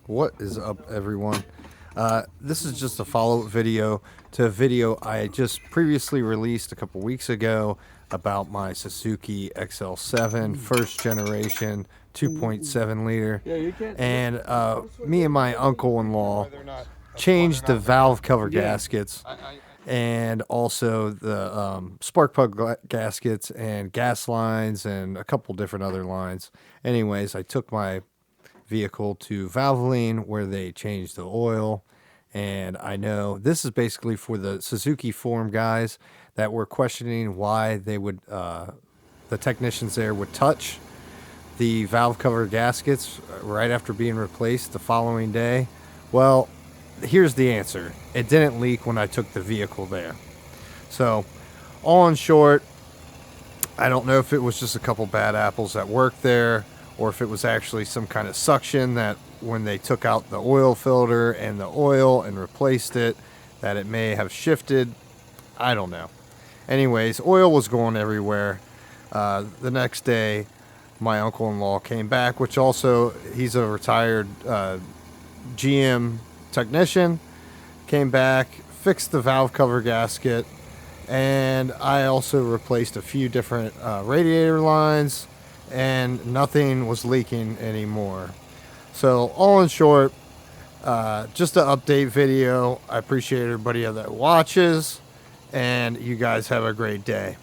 What is up, everyone? This is just a follow-up video to a video I just previously released a couple weeks ago about my Suzuki XL7 first generation 2.7 liter. And me and my uncle-in-law changed the valve cover gaskets and also the spark plug gaskets and gas lines and a couple different other lines. Anyways, I took my vehicle to Valvoline where they changed the oil, and I know this is basically for the Suzuki forum guys that were questioning why they would the technicians there would touch the valve cover gaskets right after being replaced the following day. Well, here's the answer: it didn't leak when I took the vehicle there. So all in short, I don't know if it was just a couple bad apples that worked there, or if it was actually some kind of suction that when they took out the oil filter and the oil and replaced it, that it may have shifted. I don't know. Anyways, oil was going everywhere. The next day, my uncle-in-law came back, which also, he's a retired GM technician, came back, fixed the valve cover gasket, and I also replaced a few different radiator lines, and nothing was leaking anymore. So all in short, just an update video. I appreciate everybody that watches, and you guys have a great day.